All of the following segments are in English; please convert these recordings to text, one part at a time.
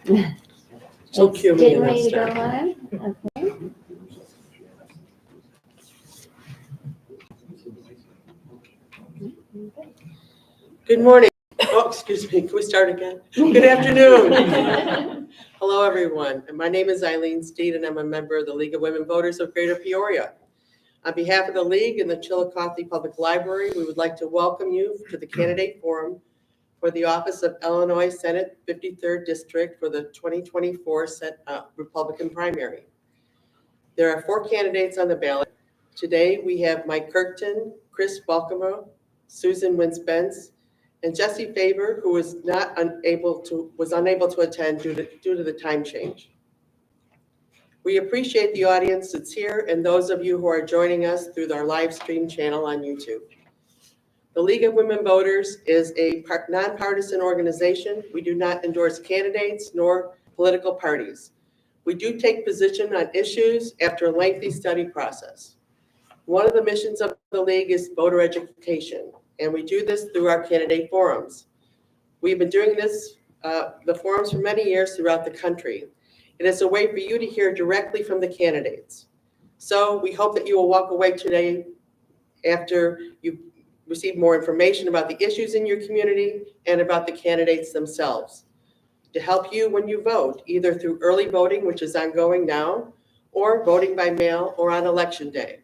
So cute. Getting ready to go live? Okay. Good morning. Oh, excuse me. Can we start again? Good afternoon. Hello, everyone. And my name is Eileen Steed, and I'm a member of the League of Women Voters of Greater Peoria. On behalf of the League and the Chillicothe Public Library, we would like to welcome you to the candidate forum for the office of Illinois Senate 53rd District for the 2024 Republican primary. There are 4 candidates on the ballot. Today, we have Mike Kirkton, Chris Balkema, Susan Bence, and Jessie Faber, who was unable to attend due to the time change. We appreciate the audience that's here and those of you who are joining us through our live stream channel on YouTube. The League of Women Voters is a nonpartisan organization. We do not endorse candidates nor political parties. We do take position on issues after a lengthy study process. One of the missions of the League is voter education, and we do this through our candidate forums. We've been doing this, the forums for many years throughout the country. It is a way for you to hear directly from the candidates. So we hope that you will walk away today after you receive more information about the issues in your community and about the candidates themselves to help you when you vote, either through early voting, which is ongoing now, or voting by mail or on election day.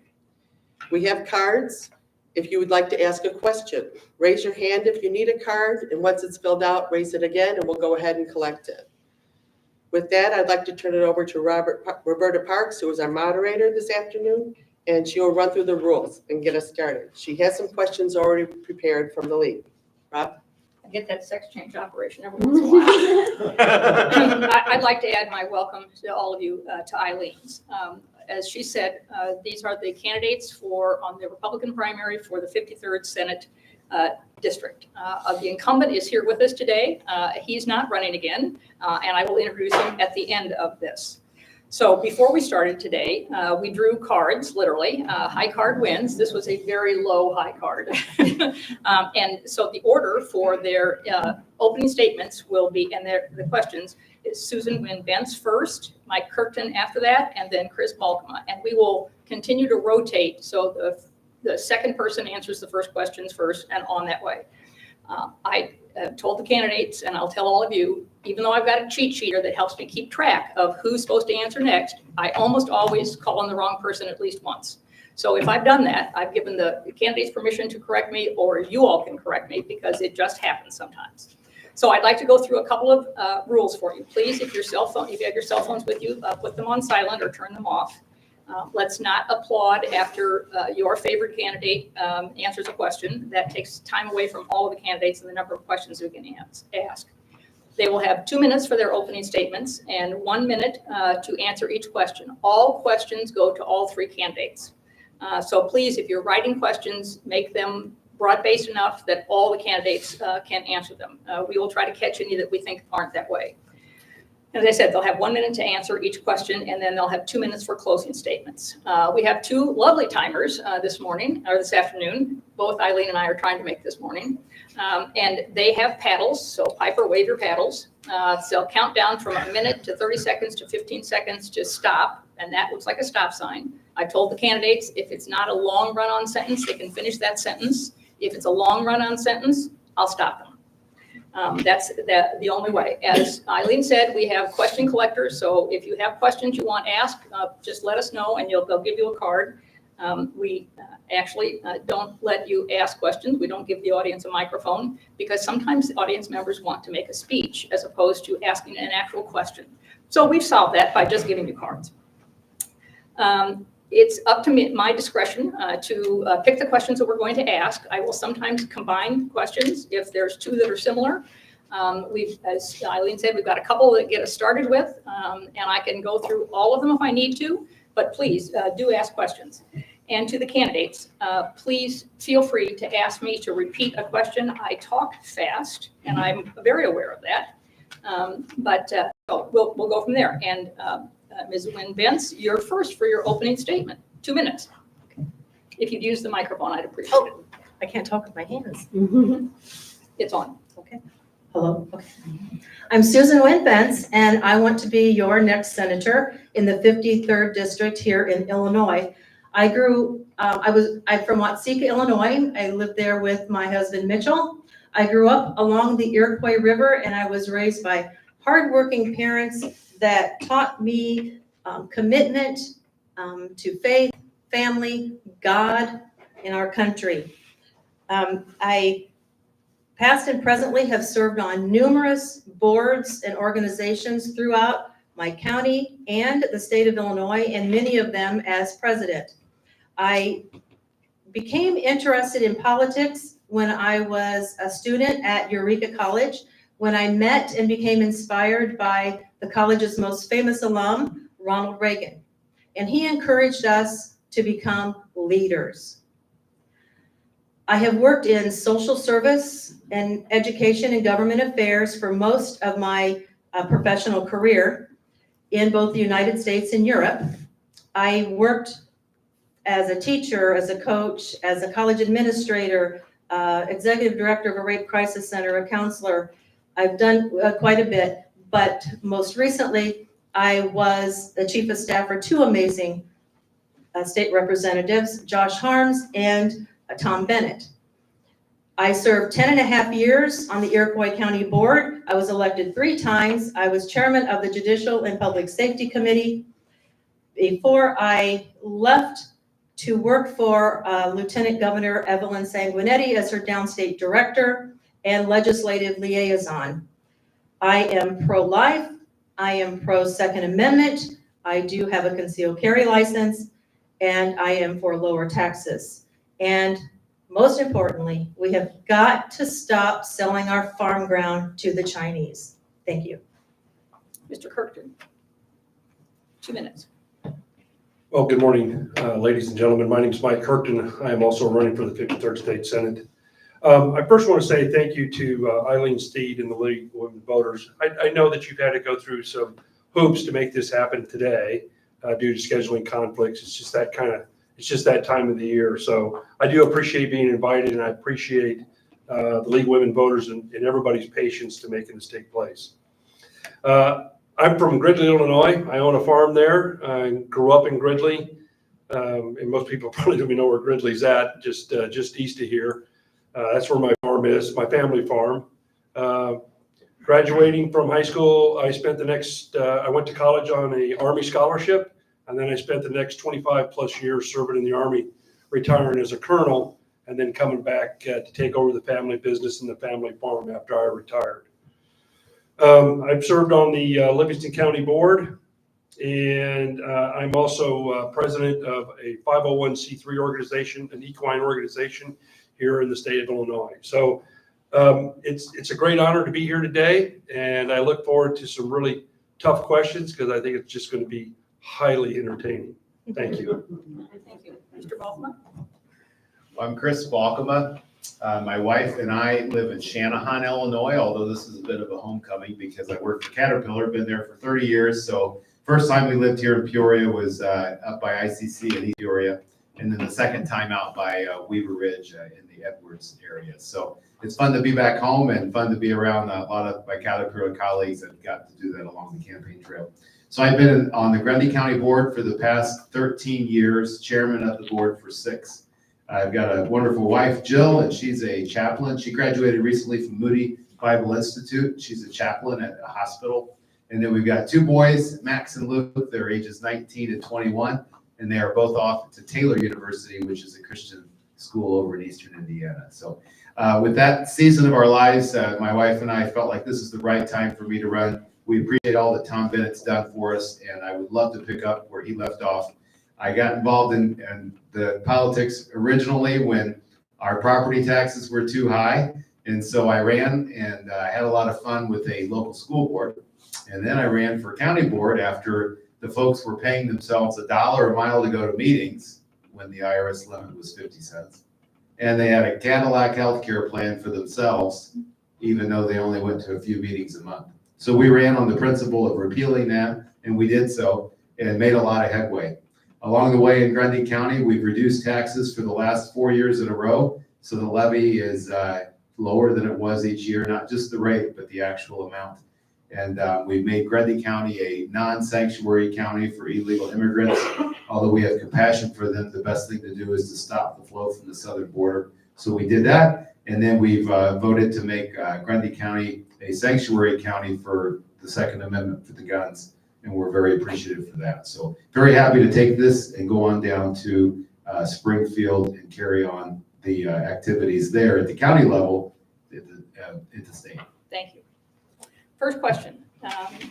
We have cards if you would like to ask a question. Raise your hand if you need a card, and once it's filled out, raise it again, and we'll go ahead and collect it. With that, I'd like to turn it over to Roberta Parks, who is our moderator this afternoon, and she will run through the rules and get us started. She has some questions already prepared from the League. Rob? I get that sex change operation every once in a while. I'd like to add my welcome to all of you to Eileen's. As she said, these are the candidates on the Republican primary for the 53rd Senate District. The incumbent is here with us today. He's not running again, and I will introduce him at the end of this. So before we started today, we drew cards, literally. High card wins. This was a very low high card. And so the order for their opening statements will be, and the questions, is Susan Bence first, Mike Kirkton after that, and then Chris Balkema. And we will continue to rotate so the second person answers the first questions first and on that way. I told the candidates, and I'll tell all of you, even though I've got a cheat sheeter that helps me keep track of who's supposed to answer next, I almost always call on the wrong person at least once. So if I've done that, I've given the candidates permission to correct me, or you all can correct me, because it just happens sometimes. So I'd like to go through a couple of rules for you. Please, if you have your cell phones with you, put them on silent or turn them off. Let's not applaud after your favorite candidate answers a question. That takes time away from all of the candidates and the number of questions we can ask. They will have 2 minutes for their opening statements and 1 minute to answer each question. All questions go to all 3 candidates. So please, if you're writing questions, make them broad-based enough that all the candidates can answer them. We will try to catch any that we think aren't that way. As I said, they'll have 1 minute to answer each question, and then they'll have 2 minutes for closing statements. We have 2 lovely timers this afternoon. Both Eileen and I are trying to make this morning. And they have paddles, so Piper, wave your paddles. So count down from 1 minute to 30 seconds to 15 seconds to stop, and that looks like a stop sign. I told the candidates if it's not a long run-on sentence, they can finish that sentence. If it's a long run-on sentence, I'll stop them. That's the only way. As Eileen said, we have question collectors. So if you have questions you want asked, just let us know and they'll give you a card. We actually don't let you ask questions. We don't give the audience a microphone because sometimes the audience members want to make a speech as opposed to asking an actual question. So we've solved that by just giving you cards. It's up to my discretion to pick the questions that we're going to ask. I will sometimes combine questions if there's 2 that are similar. As Eileen said, we've got a couple that get us started with, and I can go through all of them if I need to, but please do ask questions. And to the candidates, please feel free to ask me to repeat a question. I talk fast, and I'm very aware of that, we'll go from there. And Ms. Bence, you're first for your opening statement. 2 minutes. Okay. If you'd use the microphone, I'd appreciate it. I can't talk with my hands. It's on. Okay. Hello? Okay. I'm Susan Wynn Bence, and I want to be your next senator in the 53rd District here in Illinois. I'm from Watseka, Illinois. I lived there with my husband, Mitchell. I grew up along the Iroquois River, and I was raised by hardworking parents that taught me commitment to faith, family, God, and our country. I past and presently have served on numerous boards and organizations throughout my county and the state of Illinois, and many of them as president. I became interested in politics when I was a student at Eureka College, when I met and became inspired by the college's most famous alum, Ronald Reagan. And he encouraged us to become leaders. I have worked in social service and education and government affairs for most of my professional career in both the United States and Europe. I worked as a teacher, as a coach, as a college administrator, executive director of a rape crisis center, a counselor. I've done quite a bit, but most recently, I was the chief of staff for two amazing state representatives, Josh Harms and Tom Bennett. I served 10 and a half years on the Iroquois County Board. I was elected 3 times. I was chairman of the Judicial and Public Safety Committee before I left to work for Lieutenant Governor Evelyn Sanguinetti as her downstate director and legislative liaison. I am pro-life. I am pro-Second Amendment. I do have a concealed carry license, and I am for lower taxes. And most importantly, we have got to stop selling our farm ground to the Chinese. Thank you. Mr. Kirkton, 2 minutes. Well, good morning, ladies and gentlemen. My name is Mike Kirkton. I am also running for the 53rd State Senate. I first want to say thank you to Eileen Steed and the League of Women Voters. I know that you've had to go through some hoops to make this happen today due to scheduling conflicts. It's just that time of the year. So I do appreciate being invited, and I appreciate the League of Women Voters and everybody's patience to making this take place. I'm from Gridley, Illinois. I own a farm there. I grew up in Gridley, and most people probably don't even know where Gridley's at, just east of here. That's where my farm is, my family farm. Graduating from high school, I went to college on an Army scholarship, and then I spent the next 25 plus years serving in the Army, retiring as a colonel, and then coming back to take over the family business and the family farm after I retired. I've served on the Livingston County Board, and I'm also president of a 501c3 organization, an equine organization here in the state of Illinois. So it's a great honor to be here today, and I look forward to some really tough questions because I think it's just going to be highly entertaining. Thank you. Thank you. Mr. Balkema? I'm Chris Balkema. My wife and I live in Shanahan, Illinois, although this is a bit of a homecoming because I work for Caterpillar, been there for 30 years. So first time we lived here in Peoria was up by ICC in Peoria, and then the second time out by Weaver Ridge in the Edwards area. So it's fun to be back home and fun to be around a lot of my Caterpillar colleagues that got to do that along the campaign trail. So I've been on the Grundy County Board for the past 13 years, chairman of the board for 6. I've got a wonderful wife, Jill, and she's a chaplain. She graduated recently from Moody Bible Institute. She's a chaplain at a hospital. And then we've got 2 boys, Max and Luke. They're ages 19 and 21, and they are both off to Taylor University, which is a Christian school over in Eastern Indiana. So with that season of our lives, my wife and I felt like this is the right time for me to run. We appreciate all that Tom Bennett's done for us, and I would love to pick up where he left off. I got involved in the politics originally when our property taxes were too high. And so I ran and I had a lot of fun with a local school board. And then I ran for county board after the folks were paying themselves $1 a mile to go to meetings when the IRS limit was 50 cents. And they had a Cadillac healthcare plan for themselves, even though they only went to a few meetings a month. So we ran on the principle of repealing that, and we did so and made a lot of headway. Along the way in Grundy County, we've reduced taxes for the last 4 years in a row. So the levy is lower than it was each year, not just the rate, but the actual amount. And we've made Grundy County a non-sanctuary county for illegal immigrants. Although we have compassion for them, the best thing to do is to stop the flow from the southern border. So we did that. And then we've voted to make Grundy County a sanctuary county for the Second Amendment for the guns. And we're very appreciative for that. So very happy to take this and go on down to Springfield and carry on the activities there at the county level at the state. Thank you. First question.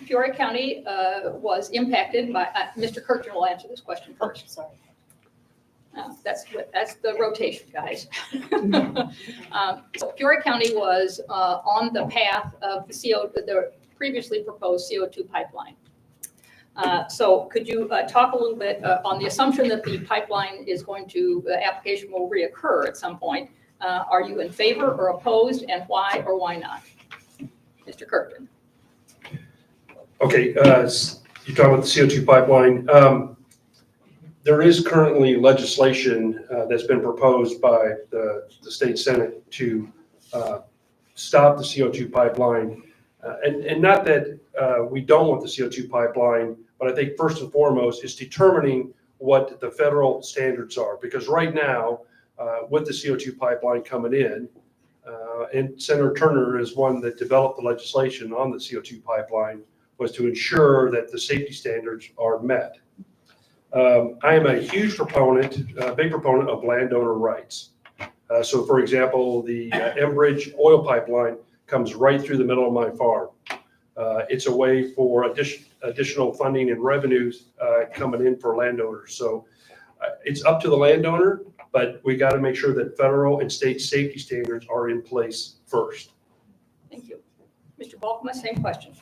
Peoria County was impacted by, Mr. Kirkton will answer this question Oh, first. sorry. That's the rotation, guys. So Peoria County was on the path of the previously proposed CO2 pipeline. So could you talk a little bit on the assumption that the pipeline is going to, the application will reoccur at some point? Are you in favor or opposed, and why or why not? Mr. Kirkton. Okay, you're talking about the CO2 pipeline. There is currently legislation that's been proposed by the state Senate to stop the CO2 pipeline. And not that we don't want the CO2 pipeline, but I think first and foremost is determining what the federal standards are. Because right now, with the CO2 pipeline coming in, and Senator Turner is one that developed the legislation on the CO2 pipeline, was to ensure that the safety standards are met. I am a huge proponent, big proponent of landowner rights. So for example, the Enbridge oil pipeline comes right through the middle of my farm. It's a way for additional funding and revenues coming in for landowners. So it's up to the landowner, but we got to make sure that federal and state safety standards are in place first. Thank you. Mr. Balkema, same question.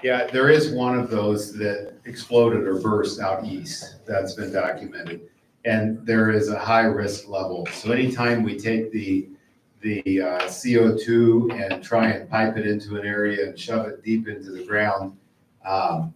Yeah, there is one of those that exploded or burst out east that's been documented. And there is a high risk level. So anytime we take the CO2 and try and pipe it into an area and shove it deep into the ground,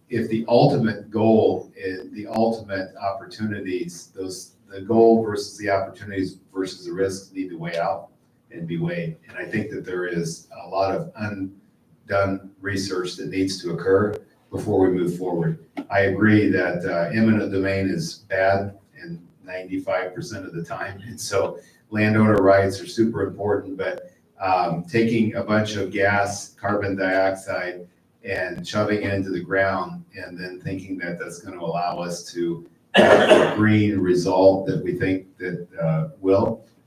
if the ultimate goal is the ultimate opportunities, the goal versus the opportunities versus the risks need to weigh out and be weighed. And I think that there is a lot of undone research that needs to occur before we move forward. I agree that eminent domain is bad and 95% of the time. And so landowner rights are super important, but taking a bunch of gas, carbon dioxide, and shoving it into the ground and then thinking that that's going to allow us to have a green result that we think that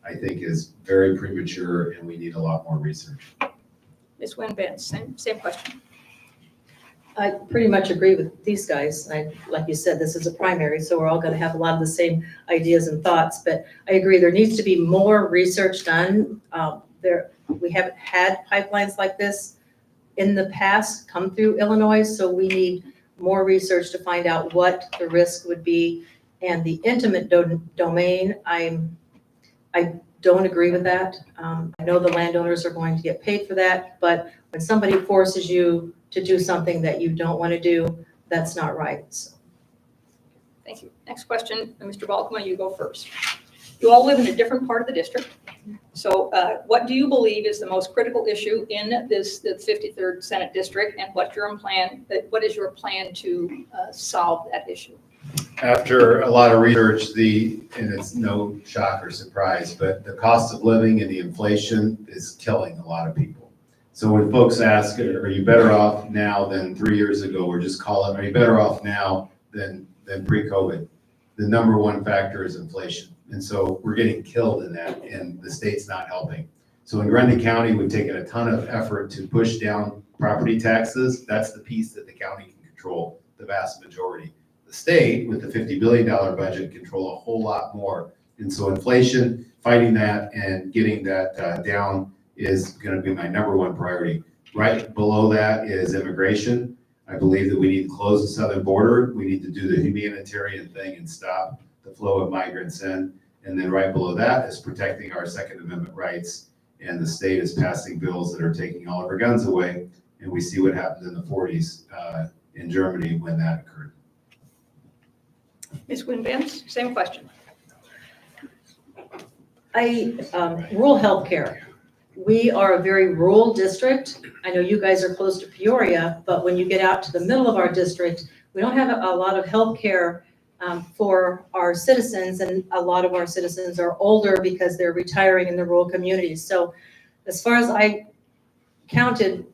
I think is very premature, and we need a lot more research. Ms. Wynn, Bence, same question. I pretty much agree with these guys. Like you said, this is a primary, so we're all going to have a lot of the same ideas and thoughts. But I agree, there needs to be more research done. We haven't had pipelines like this in the past come through Illinois, so we need more research to find out what the risk would be. And the intimate domain, I don't agree with that. I know the landowners are going to get paid for that, but when somebody forces you to do something that you don't want to do, that's not right. So. Thank you. Next question, Mr. Balkema, you go first. You all live in a different part of the district. So what do you believe is the most critical issue in the 53rd Senate District, and what is your plan to solve that issue? After a lot of research, and it's no shock or surprise, but the cost of living and the inflation is killing a lot of people. So when folks ask, are you better off now than 3 years ago, or just call it, are you better off now than pre-COVID? The number one factor is inflation. And so we're getting killed in that, and the state's not helping. So in Grundy County, we've taken a ton of effort to push down property taxes. That's the piece that the county can control, the vast majority. The state, with the $50 billion budget, control a whole lot more. And so inflation, fighting that and getting that down is going to be my number one priority. Right below that is immigration. I believe that we need to close the southern border. We need to do the humanitarian thing and stop the flow of migrants in. And then right below that is protecting our Second Amendment rights. And the state is passing bills that are taking all of our guns away. And we see what happened in the 40s in Germany when that occurred. Ms. Wynn, Bence, same question. Rural healthcare We are a very rural district. I know you guys are close to Peoria, but when you get out to the middle of our district, we don't have a lot of healthcare for our citizens, and a lot of our citizens are older because they're retiring in the rural communities. So as far as I counted,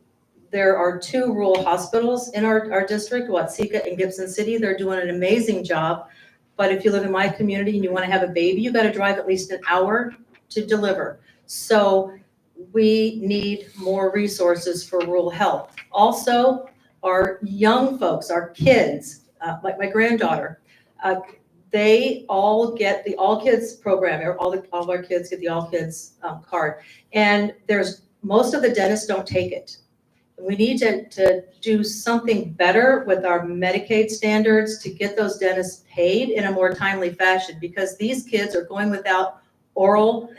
there are 2 rural hospitals in our district, Watsika and Gibson City. They're doing an amazing job. But if you live in my community and you want to have a baby, you got to drive at least an hour to deliver. So we need more resources for rural health. Also, our young folks, our kids, like my granddaughter, they all get the All Kids program. All of our kids get the All Kids card. And most of the dentists don't take it. We need to do something better with our Medicaid standards to get those dentists paid in a more timely fashion, because these kids are going without oral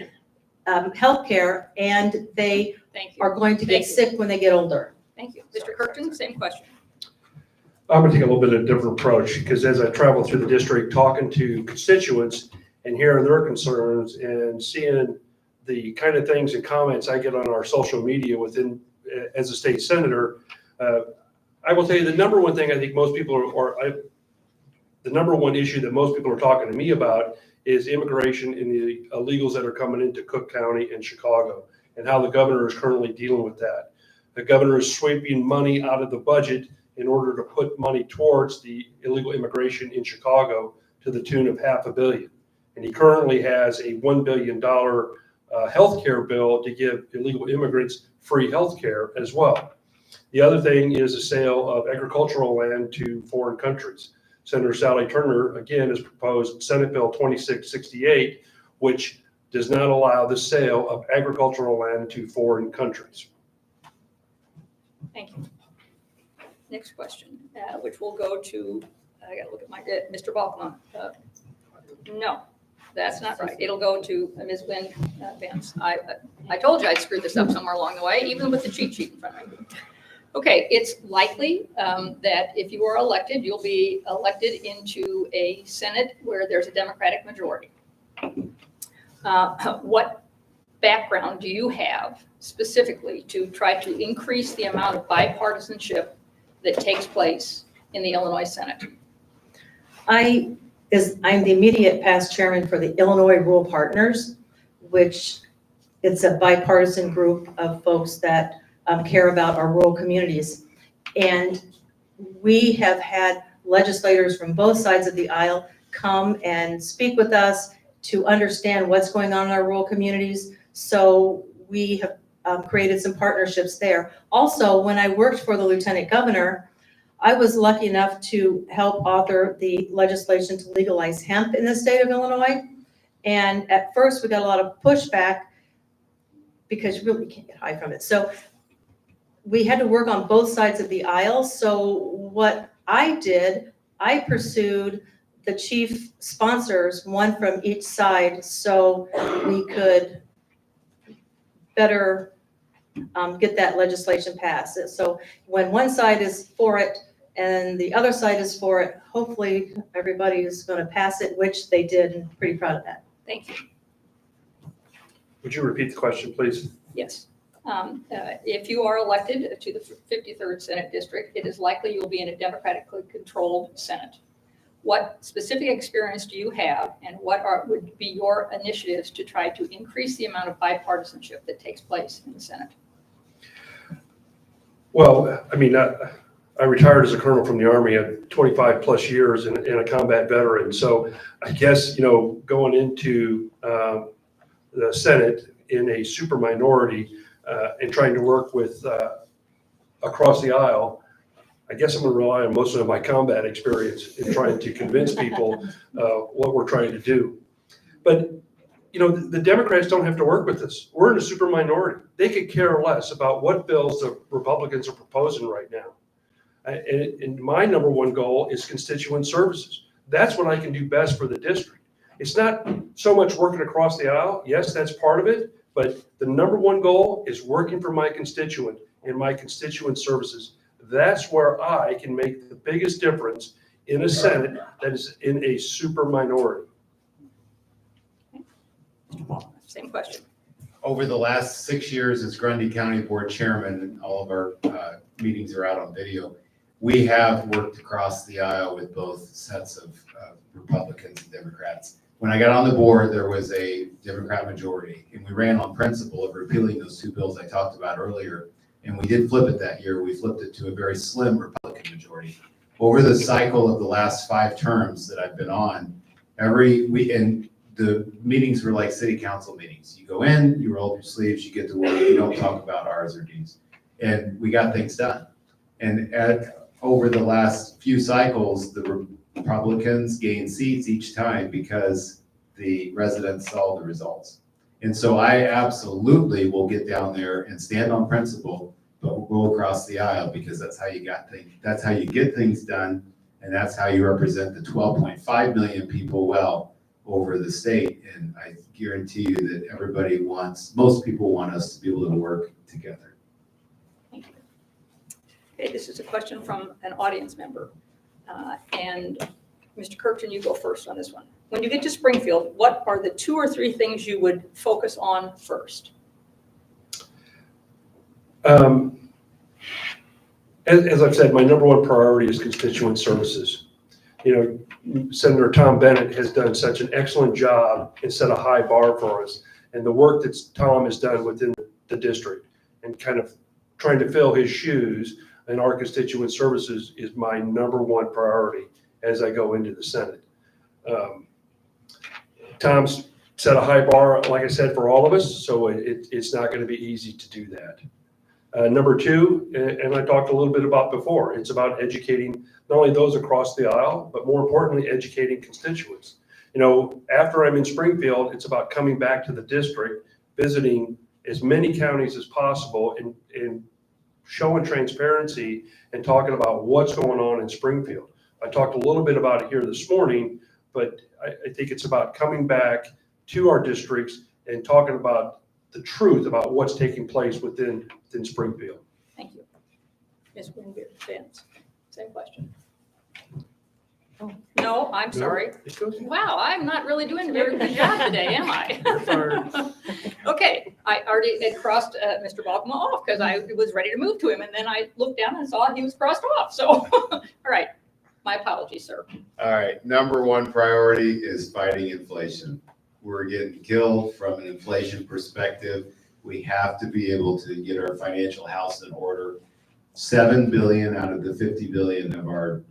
health care, and they Thank you. are going to get Thank you. sick when they get older. Thank you. Mr. Kirkton, same question. I'm gonna take a little bit of a different approach, because as I travel through the district, talking to constituents and hearing their concerns and seeing the kind of things and comments I get on our social media as a state senator, I will tell you the number one thing I think most people the number one issue that most people are talking to me about is immigration and the illegals that are coming into Cook County and Chicago, and how the governor is currently dealing with that. The governor is sweeping money out of the budget in order to put money towards the illegal immigration in Chicago to the tune of $500 million. And he currently has a $1 billion healthcare bill to give illegal immigrants free healthcare as well. The other thing is the sale of agricultural land to foreign countries. Senator Sally Turner, again, has proposed Senate Bill 2668, which does not allow the sale of agricultural land to foreign countries. Thank you. Next question, which will go to, I gotta look at my, Mr. Balkema. No, that's not right. It'll go to Ms. Wynn, Bence. I told you I'd screwed this up somewhere along the way, even with the cheat sheet in front of me. Okay, it's likely that if you are elected, you'll be elected into a Senate where there's a Democratic majority. What background do you have specifically to try to increase the amount of bipartisanship that takes place in the Illinois Senate? I'm the immediate past chairman for the Illinois Rural Partners, which it's a bipartisan group of folks that care about our rural communities. And we have had legislators from both sides of the aisle come and speak with us to understand what's going on in our rural communities. So we have created some partnerships there. Also, when I worked for the lieutenant governor, I was lucky enough to help author the legislation to legalize hemp in the state of Illinois. And at first we got a lot of pushback because you really can't get high from it. So we had to work on both sides of the aisle. So what I did, I pursued the chief sponsors, one from each side, so we could better get that legislation passed. So when one side is for it and the other side is for it, hopefully everybody is going to pass it, which they did, and pretty proud of that. Thank you. Would you repeat the question, please? Yes. If you are elected to the 53rd Senate District, it is likely you'll be in a democratically controlled Senate. What specific experience do you have, and what would be your initiatives to try to increase the amount of bipartisanship that takes place in the Senate? Well, I mean, I retired as a colonel from the Army at 25 plus years and a combat veteran. So I guess, going into the Senate in a super minority and trying to work with across the aisle, I guess I'm going to rely on most of my combat experience in trying to convince people what we're trying to do. But, the Democrats don't have to work with us. We're in a super minority. They could care less about what bills the Republicans are proposing right now. And my number one goal is constituent services. That's what I can do best for the district. It's not so much working across the aisle. Yes, that's part of it. But the number one goal is working for my constituent and my constituent services. That's where I can make the biggest difference in a Senate that is in a super minority. Same question. over the last 6 years as Grundy County Board Chairman, and all of our meetings are out on video, we have worked across the aisle with both sets of Republicans and Democrats. When I got on the board, there was a Democrat majority, and we ran on principle of repealing those two bills I talked about earlier. And we did flip it that year. We flipped it to a very slim Republican majority. Over the cycle of the last 5 terms that I've been on, and the meetings were like city council meetings. You go in, you roll up your sleeves, you get to work, you don't talk about R's or D's. And we got things done. And over the last few cycles, the Republicans gained seats each time because the residents saw the results. And so I absolutely will get down there and stand on principle, but we'll go across the aisle because that's how you that's how you get things done, and that's how you represent the 12.5 million people well over the state. And I guarantee you that most people want us to be able to work together. Thank you. Okay, this is a question from an audience member. And Mr. Kirkton, you go first on this one. When you get to Springfield, what are the 2 or 3 things you would focus on first? As I've said, my number one priority is constituent services. You know, Senator Tom Bennett has done such an excellent job and set a high bar for us. And the work that Tom has done within the district and kind of trying to fill his shoes in our constituent services is my number one priority as I go into the Senate. Tom's set a high bar, like I said, for all of us, so it's not going to be easy to do that. Number 2, and I talked a little bit about before, it's about educating not only those across the aisle, but more importantly, educating constituents. You know, after I'm in Springfield, it's about coming back to the district, visiting as many counties as possible and showing transparency and talking about what's going on in Springfield. I talked a little bit about it here this morning, but I think it's about coming back to our districts and talking about the truth about what's taking place within Springfield. Thank you. Ms. Wynn, Bence, same question. Oh, no, I'm sorry. Wow, I'm not really doing a very good job today, am I? Okay, I already had crossed Mr. Balkema off because I was ready to move to him, and then I looked down and saw he was crossed off. So, all right, my apologies, sir. All right, number 1 priority is fighting inflation. We're getting killed from an inflation perspective. We have to be able to get our financial house in order. $7 billion out of the $50 billion of our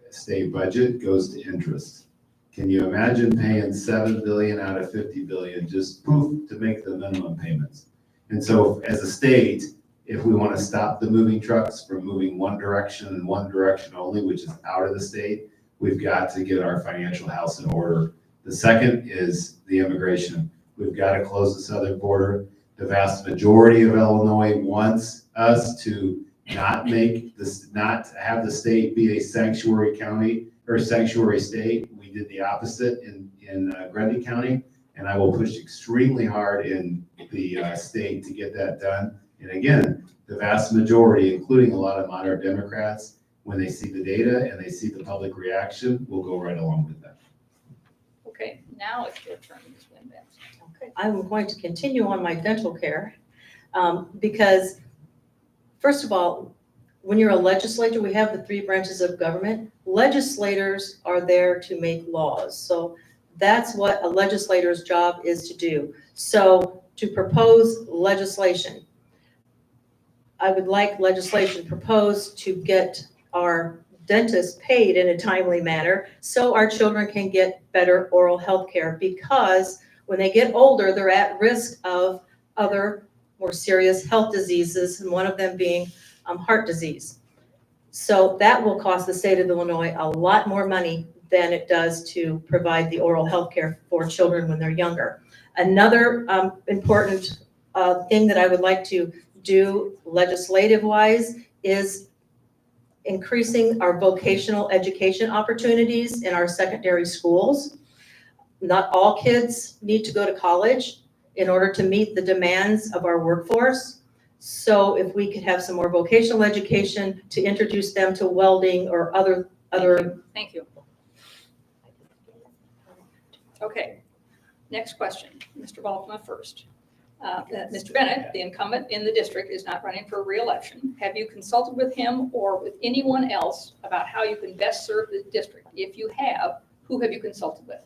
state budget goes to interest. Can you imagine paying $7 billion out of $50 billion just poof to make the minimum payments? And so as a state, if we want to stop the moving trucks from moving one direction and one direction only, which is out of the state, we've got to get our financial house in order. The second is the immigration. We've got to close the southern border. The vast majority of Illinois wants us to not have the state be a sanctuary county or sanctuary state. We did the opposite in Grundy County, and I will push extremely hard in the state to get that done. And again, the vast majority, including a lot of moderate Democrats, when they see the data and they see the public reaction, will go right along with that. Okay, now it's your turn, Ms. Wynn, Bence. Okay, I'm going to continue on my dental care because, first of all, when you're a legislator, we have the 3 branches of government. Legislators are there to make laws. So that's what a legislator's job is to do. So to propose legislation, I would like legislation proposed to get our dentists paid in a timely manner so our children can get better oral health care, because when they get older, they're at risk of other more serious health diseases, and one of them being heart disease. So that will cost the state of Illinois a lot more money than it does to provide the oral health care for children when they're younger. Another important thing that I would like to do legislative-wise is increasing our vocational education opportunities in our secondary schools. Not all kids need to go to college in order to meet the demands of our workforce. So if we could have some more vocational education to introduce them to welding or other. Thank you. Okay, next question, Mr. Balkema first. that Mr. Bennett, the incumbent in the district, is not running for re-election. Have you consulted with him or with anyone else about how you can best serve the district? If you have, who have you consulted with?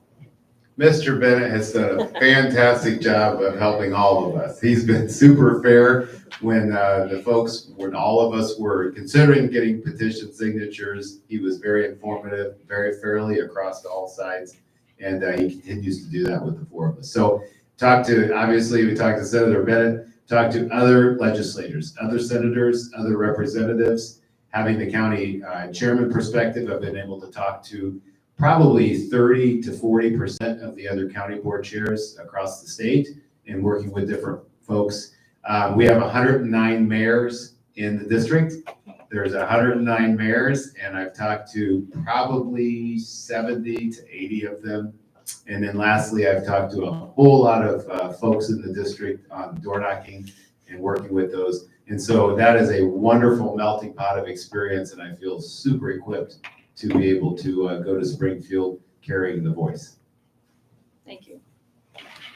Mr. Bennett has done a fantastic job of helping all of us. He's been super fair when when all of us were considering getting petition signatures. He was very informative, very fairly across all sides, and he continues to do that with the four of us. So obviously, we talked to Senator Bennett, talked to other legislators, other senators, other representatives. Having the county chairman perspective, I've been able to talk to probably 30 to 40% of the other county board chairs across the state and working with different folks. We have 109 mayors in the district. There's 109 mayors, and I've talked to probably 70 to 80 of them. And then lastly, I've talked to a whole lot of folks in the district on door knocking and working with those. And so that is a wonderful melting pot of experience, and I feel super equipped to be able to go to Springfield carrying the voice. Thank you.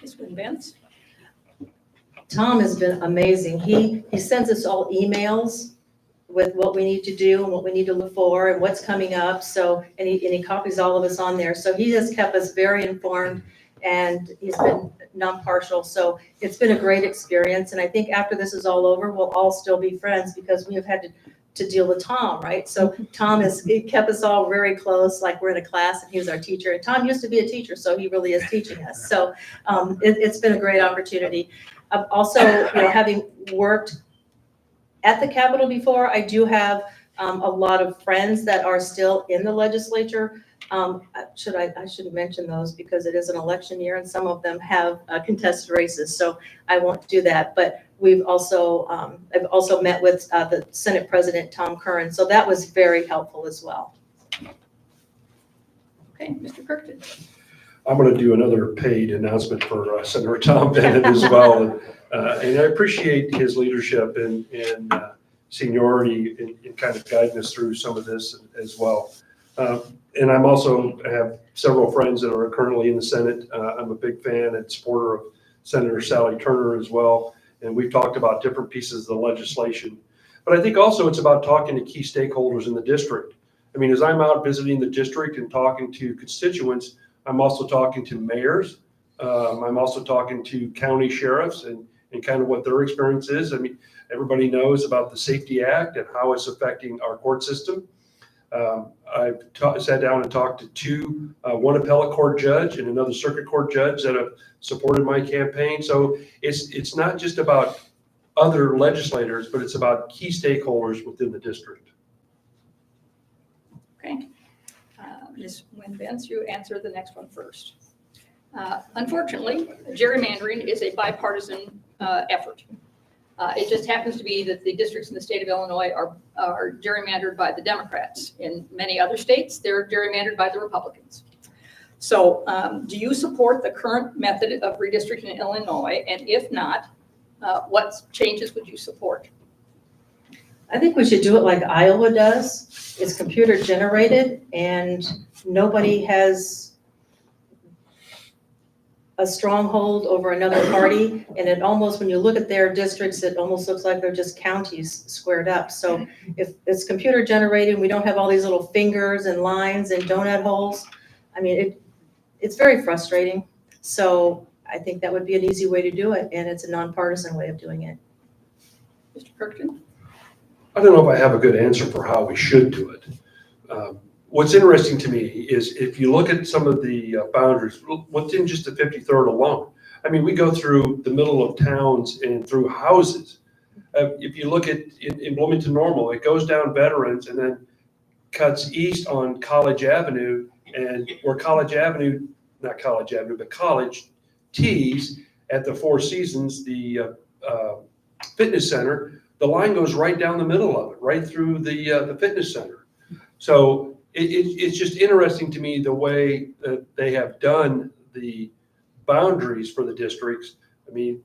Ms. Wynn Bence? Tom has been amazing. He sends us all emails with what we need to do and what we need to look for and what's coming up. So, and he copies all of us on there. So he has kept us very informed, and he's been non-partial. So it's been a great experience. And I think after this is all over, we'll all still be friends because we have had to deal with Tom, right? So Tom he kept us all very close, like we're in a class and he was our teacher. And Tom used to be a teacher, so he really is teaching us. So it's been a great opportunity. Also, having worked at the Capitol before, I do have a lot of friends that are still in the legislature. I should mention those because it is an election year and some of them have contested races, so I won't do that. But we've also, I've also met with the Senate President, Tom Curran, so that was very helpful as well. Okay, Mr. Kirkton? I'm going to do another paid announcement for Senator Tom Bennett as well. And I appreciate his leadership and seniority in kind of guiding us through some of this as well. And I'm also have several friends that are currently in the Senate. I'm a big fan and supporter of Senator Sally Turner as well. And we've talked about different pieces of the legislation. But I think also it's about talking to key stakeholders in the district. I mean, as I'm out visiting the district and talking to constituents, I'm also talking to mayors. I'm also talking to county sheriffs and kind of what their experience is. I mean, everybody knows about the Safety Act and how it's affecting our court system. I've sat down and talked to one appellate court judge and another circuit court judge that have supported my campaign. So it's not just about other legislators, but it's about key stakeholders within the district. Okay. Ms. Wynn Bence, you answer the next one first. Unfortunately, gerrymandering is a bipartisan effort. It just happens to be that the districts in the state of Illinois are gerrymandered by the Democrats. In many other states, they're gerrymandered by the Republicans. So do you support the current method of redistricting in Illinois? And if not, what changes would you support? I think we should do it like Iowa does. It's computer generated and nobody has a stronghold over another party. And it almost, when you look at their districts, it almost looks like they're just counties squared up. So if it's computer generated, we don't have all these little fingers and lines and donut holes. I mean, it's very frustrating. So I think that would be an easy way to do it. And it's a nonpartisan way of doing it. Mr. Kirkton? I don't know if I have a good answer for how we should do it. What's interesting to me is if you look at some of the boundaries, within just the 53rd alone, I mean, we go through the middle of towns and through houses. If you look at in Bloomington Normal, it goes down Veterans and then cuts east on College Avenue, and where College Avenue, not College Avenue, but College tees at the Four Seasons, the fitness center, the line goes right down the middle of it, right through the fitness center. So it's just interesting to me the way that they have done the boundaries for the districts. I mean,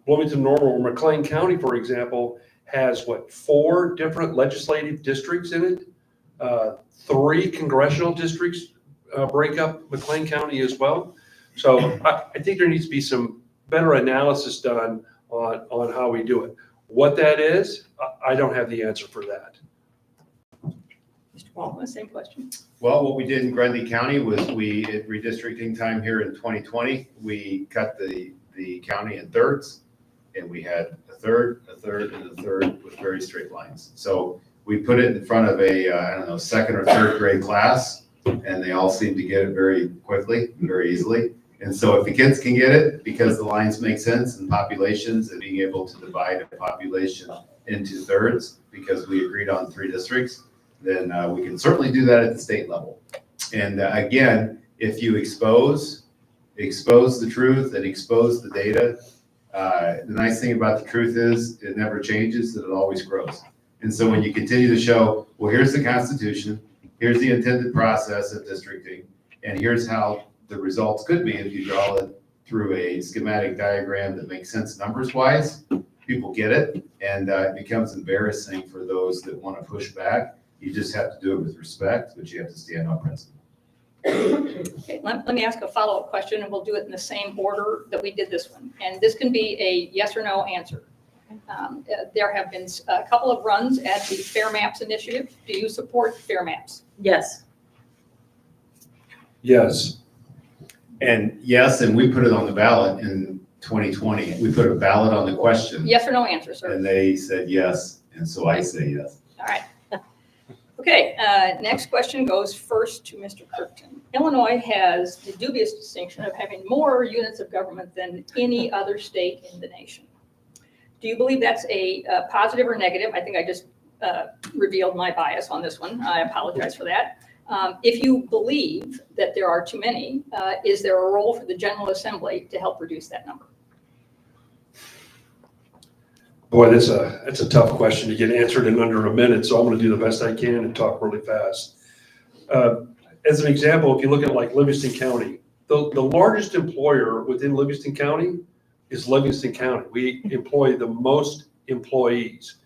Bloomington Normal or McLean County, for example, has 4 different legislative districts in it. 3 congressional districts break up McLean County as well. So I think there needs to be some better analysis done on how we do it. What that is, I don't have the answer for that. Mr. Balkema, same question. Well, what we did in Grundy County was at redistricting time here in 2020, we cut the county in thirds, and we had a third, and a third with very straight lines. So we put it in front of a, second or third grade class, and they all seemed to get it very quickly, very easily. And so if the kids can get it, because the lines make sense and populations and being able to divide a population into thirds, because we agreed on 3 districts, then we can certainly do that at the state level. And again, if you expose the truth and expose the data, the nice thing about the truth is it never changes, that it always grows. And so when you continue to show, well, here's the Constitution, here's the intended process of districting, and here's how the results could be if you draw it through a schematic diagram that makes sense numbers-wise, people get it, and it becomes embarrassing for those that want to push back. You just have to do it with respect, but you have to stand on principle. Okay, let me ask a follow-up question, and we'll do it in the same order that we did this one. And this can be a yes or no answer. There have been a couple of runs at the Fair Maps initiative. Do you support Fair Maps? Yes. Yes. And yes, and we put it on the ballot in 2020. We put a ballot on the question. Yes or no answer, sir? And they said yes, and so I say yes. All right. Okay, next question goes first to Mr. Kirkton. Illinois has the dubious distinction of having more units of government than any other state in the nation. Do you believe that's a positive or negative? I think I just revealed my bias on this one. I apologize for that. If you believe that there are too many, is there a role for the General Assembly to help reduce that number? Boy, that's a tough question to get answered in under a minute, so I'm going to do the best I can and talk really fast. As an example, if you look at like Livingston County, the largest employer within Livingston County is Livingston County. We employ the most employees.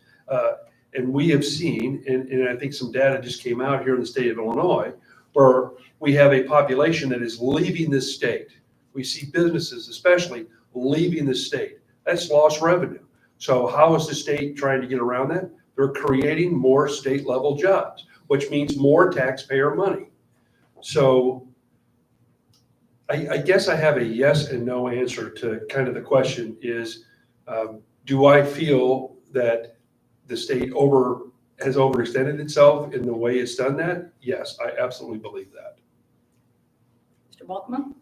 And we have seen, and I think some data just came out here in the state of Illinois, where we have a population that is leaving this state. We see businesses especially leaving the state. That's lost revenue. So how is the state trying to get around that? They're creating more state level jobs, which means more taxpayer money. So I guess I have a yes and no answer to kind of the question is, do I feel that the state has overextended itself in the way it's done that? Yes, I absolutely believe that. Mr. Balkema?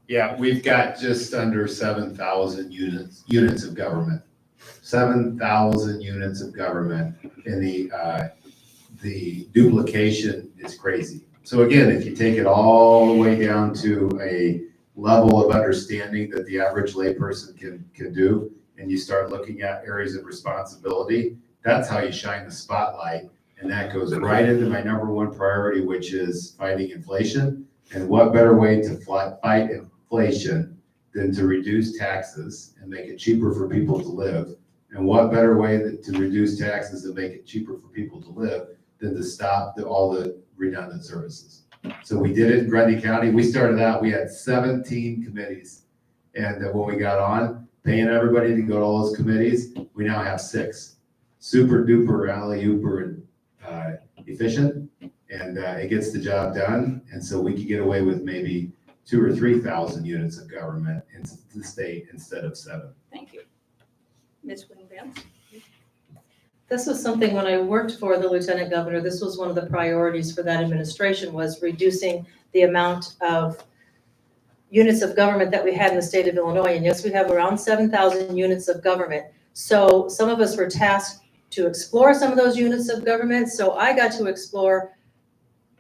Yeah, we've got just under 7,000 units of government. 7,000 units of government, and the duplication is crazy. So again, if you take it all the way down to a level of understanding that the average layperson can do, and you start looking at areas of responsibility, that's how you shine the spotlight. And that goes right into my number one priority, which is fighting inflation. And what better way to fight inflation than to reduce taxes and make it cheaper for people to live? And what better way to reduce taxes and make it cheaper for people to live than to stop all the redundant services? So we did it in Grundy County. We started out, we had 17 committees. And when we got on, paying everybody to go to all those committees, we now have 6. Super duper alley-ooper and efficient, and it gets the job done. And so we could get away with maybe 2,000 or 3,000 units of government in the state instead of 7. Thank you. Ms. Wynn Bence? This was something when I worked for the lieutenant governor, this was one of the priorities for that administration, was reducing the amount of units of government that we had in the state of Illinois. And yes, we have around 7,000 units of government. So some of us were tasked to explore some of those units of government. So I got to explore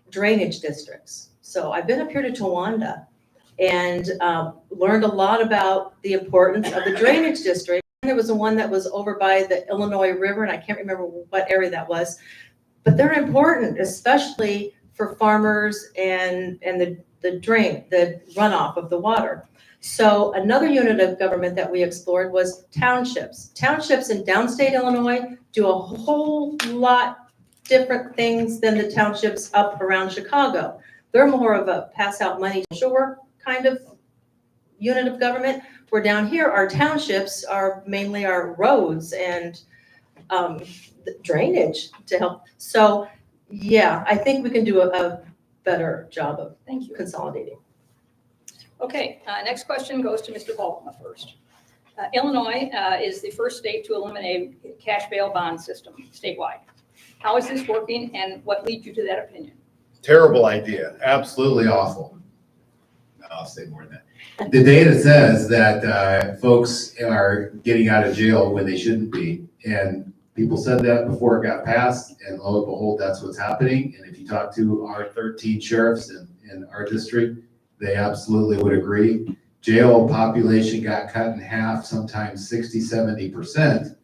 drainage districts. So I've been up here to Towanda and learned a lot about the importance of the drainage district. There was one that was over by the Illinois River, and I can't remember what area that was, but they're important, especially for farmers and the runoff of the water. So another unit of government that we explored was townships. Townships in downstate Illinois do a whole lot different things than the townships up around Chicago. They're more of a pass out money to shore kind of unit of government. Where down here, our townships are mainly our roads and drainage to help. So, yeah, I think we can do a better job of Thank you. consolidating. Okay, next question goes to Mr. Balkema first. Illinois is the first state to eliminate a cash bail bond system statewide. How is this working and what leads you to that opinion? Terrible idea, absolutely awful. No, I'll say more than that. The data says that folks are getting out of jail when they shouldn't be. And people said that before it got passed, and lo and behold, that's what's happening. And if you talk to our 13 sheriffs in our district, they absolutely would agree. Jail population got cut in half, sometimes 60, 70%,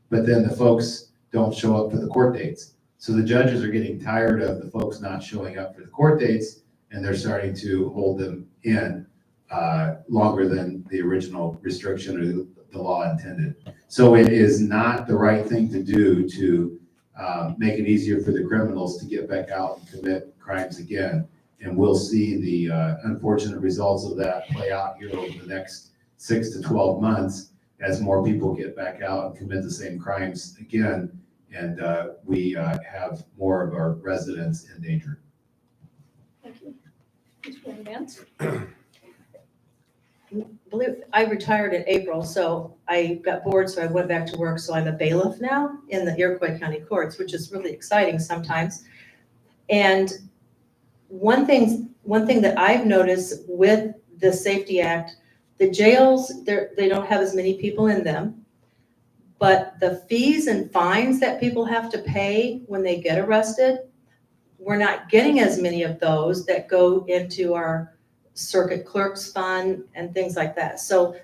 but then the folks don't show up for the court dates. So the judges are getting tired of the folks not showing up for the court dates, and they're starting to hold them in longer than the original restriction or the law intended. So it is not the right thing to do to make it easier for the criminals to get back out and commit crimes again. And we'll see the unfortunate results of that play out here over the next 6 to 12 months as more people get back out and commit the same crimes again. And we have more of our residents in danger. Thank you. Mr. Bence? I retired in April, so I got bored, so I went back to work. So I'm a bailiff now in the Iroquois County Courts, which is really exciting sometimes. And one thing that I've noticed with the Safety Act, the jails, they don't have as many people in them, but the fees and fines that people have to pay when they get arrested, we're not getting as many of those that go into our circuit clerks fund and things like that. So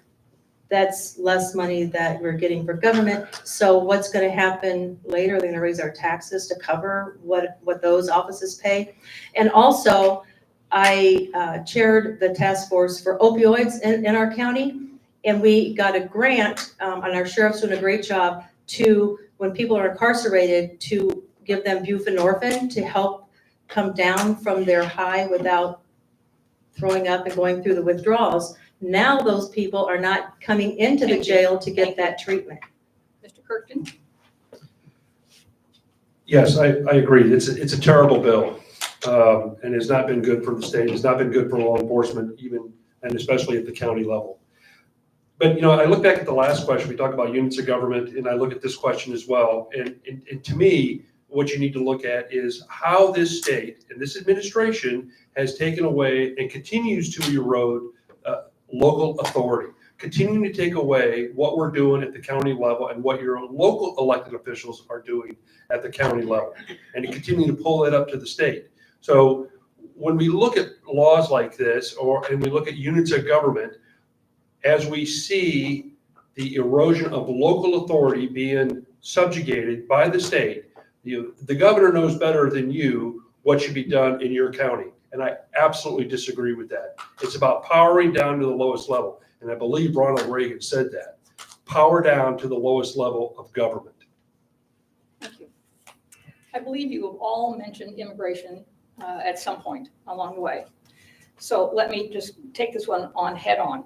that's less money that we're getting for government. So what's going to happen later? They're going to raise our taxes to cover what those offices pay. And also, I chaired the task force for opioids in our county, and we got a grant, and our sheriff's doing a great job to, when people are incarcerated, to give them buprenorphine to help come down from their high without throwing up and going through the withdrawals. Now those people are not coming into the jail to get that treatment. Mr. Kirkton? Yes, I agree. It's a terrible bill. And it's not been good for the state. It's not been good for law enforcement, even, and especially at the county level. But, I look back at the last question, we talked about units of government, and I look at this question as well. And to me, what you need to look at is how this state and this administration has taken away and continues to erode local authority, continuing to take away what we're doing at the county level and what your local elected officials are doing at the county level, and to continue to pull it up to the state. So when we look at laws like this, and we look at units of government, as we see the erosion of local authority being subjugated by the state, the governor knows better than you what should be done in your county. And I absolutely disagree with that. It's about powering down to the lowest level. And I believe Ronald Reagan said that. Power down to the lowest level of government. Thank you. I believe you have all mentioned immigration at some point along the way. So let me just take this one on head on.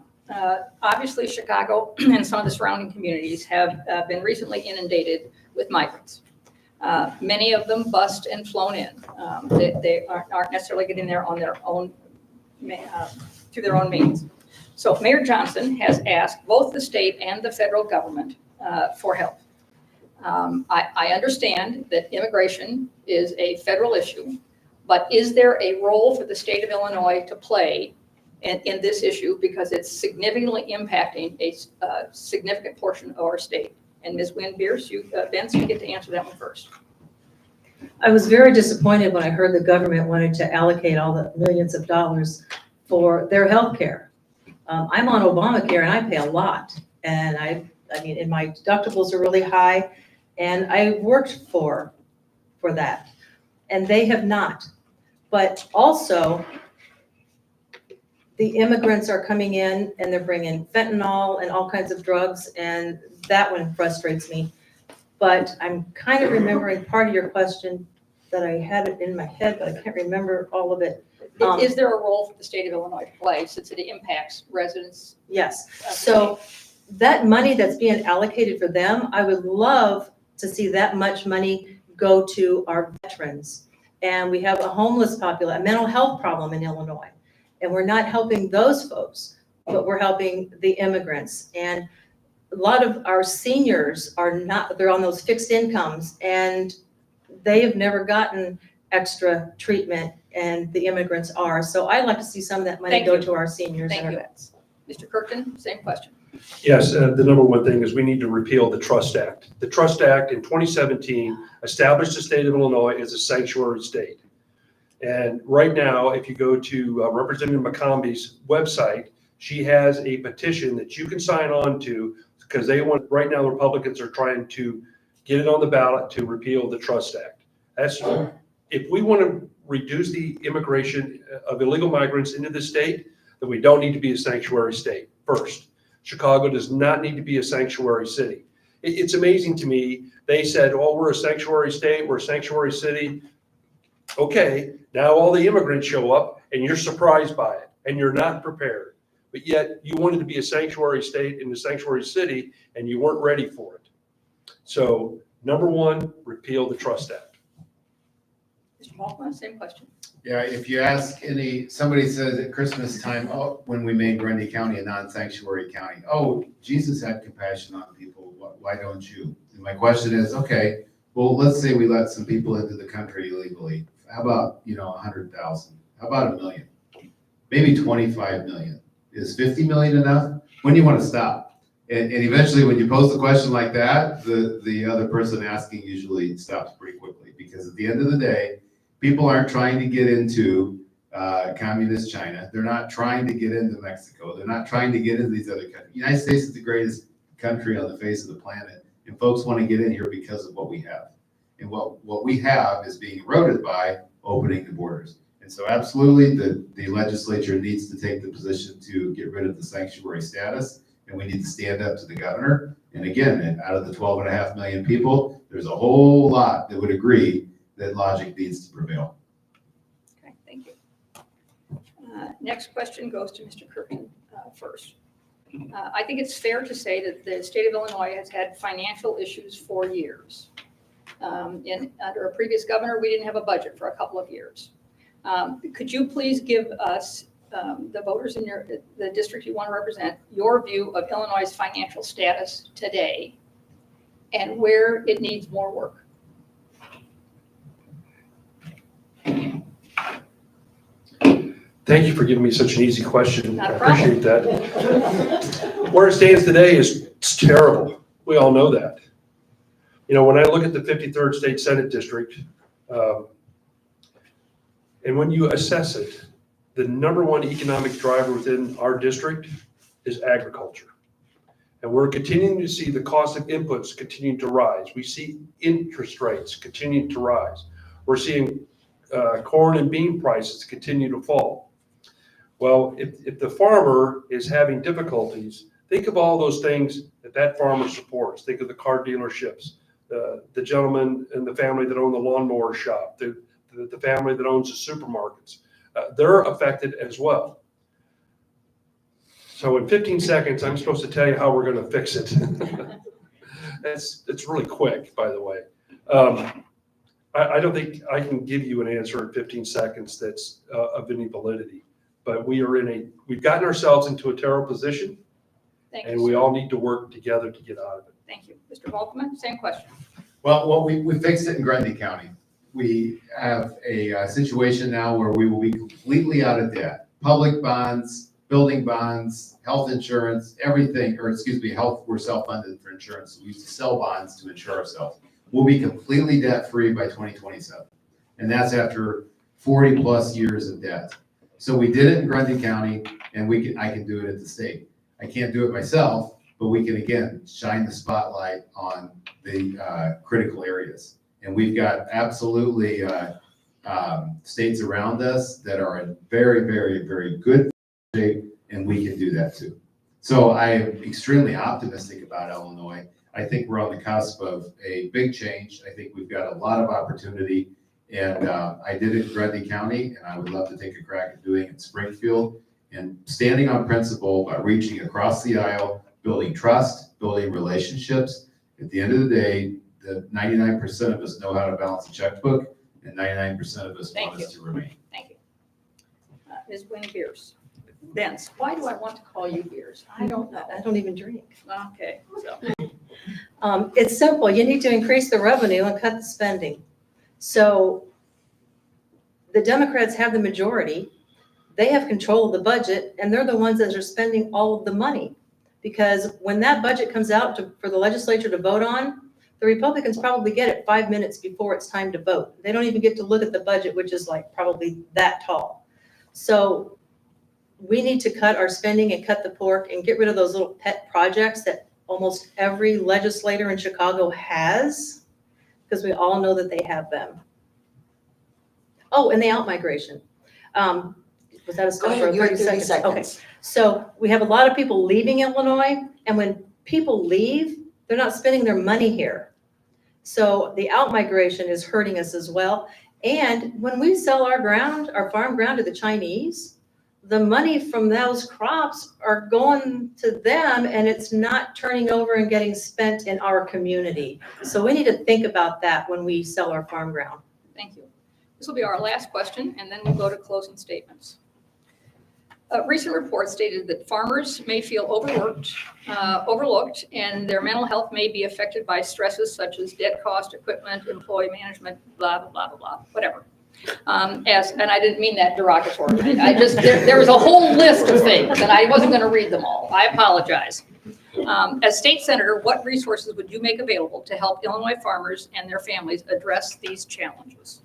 Obviously, Chicago and some of the surrounding communities have been recently inundated with migrants. Many of them bust and flown in. They aren't necessarily getting there on their own, through their own means. So Mayor Johnson has asked both the state and the federal government for help. I understand that immigration is a federal issue, but is there a role for the state of Illinois to play in this issue, because it's significantly impacting a significant portion of our state? And Ms. Wynn, Bence, you get to answer that one first. I was very disappointed when I heard the government wanted to allocate all the millions of dollars for their health care. I'm on Obamacare and I pay a lot. And I mean, and my deductibles are really high, and I worked for that. And they have not. But also, the immigrants are coming in and they're bringing fentanyl and all kinds of drugs, and that one frustrates me. But I'm kind of remembering part of your question. that I had it in my head, but I can't remember all of it. Is there a role for the state of Illinois to play since it impacts residents? Yes, of the so that money that's being allocated for them, I would love to see that much money go to our veterans. And we have a homeless population, a mental health problem in Illinois. And we're not helping those folks, but we're helping the immigrants. And a lot of our seniors are not, they're on those fixed incomes and they have never gotten extra treatment and the immigrants are. So I'd like to see some of that money Thank go you. to our seniors Thank and our you. vets. Mr. Kirkton, same question. Yes, the number one thing is we need to repeal the Trust Act. The Trust Act in 2017 established the state of Illinois as a sanctuary state. And right now, if you go to Representative McCombie's website, she has a petition that you can sign on to because they want, right now, the Republicans are trying to get it on the ballot to repeal the Trust Act. That's, if we want to reduce the immigration of illegal migrants into the state, then we don't need to be a sanctuary state first. Chicago does not need to be a sanctuary city. It's amazing to me. They said, oh, we're a sanctuary state, we're a sanctuary city. Okay, now all the immigrants show up and you're surprised by it and you're not prepared. But yet you wanted to be a sanctuary state in the sanctuary city and you weren't ready for it. So number one, repeal the Trust Act. Mr. Balkema, same question. Yeah, if you ask somebody says at Christmas time, oh, when we made Grundy County a non-sanctuary county, oh, Jesus had compassion on people, why don't you? And my question is, okay, well, let's say we let some people into the country illegally. How about, 100,000? How about 1 million? Maybe 25 million. Is 50 million enough? When do you want to stop? And eventually when you pose a question like that, the other person asking usually stops pretty quickly because at the end of the day, people aren't trying to get into communist China. They're not trying to get into Mexico. They're not trying to get into these other countries. The United States is the greatest country on the face of the planet. And folks want to get in here because of what we have. And what we have is being eroded by opening the borders. And so absolutely the legislature needs to take the position to get rid of the sanctuary status. And we need to stand up to the governor. And again, out of the 12.5 million people, there's a whole lot that would agree that logic needs to prevail. Okay, thank you. Next question goes to Mr. Kirkton first. I think it's fair to say that the state of Illinois has had financial issues for years. Under a previous governor, we didn't have a budget for a couple of years. Could you please give us, the voters in the district you want to represent, your view of Illinois' financial status today and where it needs more work? Thank you for giving me such an easy question. Not I a problem. appreciate that. Where it stands today is it's terrible. We all know that. When I look at the 53rd State Senate District, and when you assess it, the number one economic driver within our district is agriculture. And we're continuing to see the cost of inputs continue to rise. We see interest rates continue to rise. We're seeing corn and bean prices continue to fall. Well, if the farmer is having difficulties, think of all those things that farmer supports. Think of the car dealerships, the gentleman and the family that own the lawnmower shop, the family that owns the supermarkets. They're affected as well. So in 15 seconds, I'm supposed to tell you how we're going to fix it. It's really quick, by the way. I don't think I can give you an answer in 15 seconds that's of any validity. But we've gotten ourselves into a terrible position, Thank you, and we sir. all need to work together to get out of it. Thank you. Mr. Balkema, same question. Well, we fixed it in Grundy County. We have a situation now where we will be completely out of debt. Public bonds, building bonds, health insurance, everything, health, we're self-funded for insurance. We used to sell bonds to insure ourselves. We'll be completely debt-free by 2027. And that's after 40 plus years of debt. So we did it in Grundy County and I can do it at the state. I can't do it myself, but we can again, shine the spotlight on the critical areas. And we've got absolutely states around us that are in very, very, very good shape, and we can do that too. So I am extremely optimistic about Illinois. I think we're on the cusp of a big change. I think we've got a lot of opportunity, And I did it in Grundy County, and I would love to take a crack at doing it in Springfield. And standing on principle by reaching across the aisle, building trust, building relationships. At the end of the day, the 99% of us know how to balance a checkbook, and 99% of us Thank want you. us to remain. Thank you. Ms. Wynn Beers. Bence, why do I want to call you Beers? I don't know. I don't even drink. Okay, so, It's simple. You need to increase the revenue and cut the spending. So the Democrats have the majority. They have control of the budget, and they're the ones that are spending all of the money. Because when that budget comes out for the legislature to vote on, the Republicans probably get it 5 minutes before it's time to vote. They don't even get to look at the budget, which is like probably that tall. So we need to cut our spending and cut the pork and get rid of those little pet projects that almost every legislator in Chicago has, because we all know that they have them. Oh, and the out-migration. Was that a stop for 30 seconds? Okay. So we have a lot of people leaving Illinois, and when people leave, they're not spending their money here. So the out-migration is hurting us as well. And when we sell our ground, our farm ground to the Chinese, the money from those crops are going to them, and it's not turning over and getting spent in our community. So we need to think about that when we sell our farm ground. thank you. This will be our last question, and then we'll go to closing statements. Recent reports stated that farmers may feel overlooked, and their mental health may be affected by stresses such as debt cost, equipment, employee management, blah, blah, blah, blah, blah, whatever. And I didn't mean that derogatory. I just, there was a whole list of things, and I wasn't going to read them all. I apologize. As state senator, what resources would you make available to help Illinois farmers and their families address these challenges?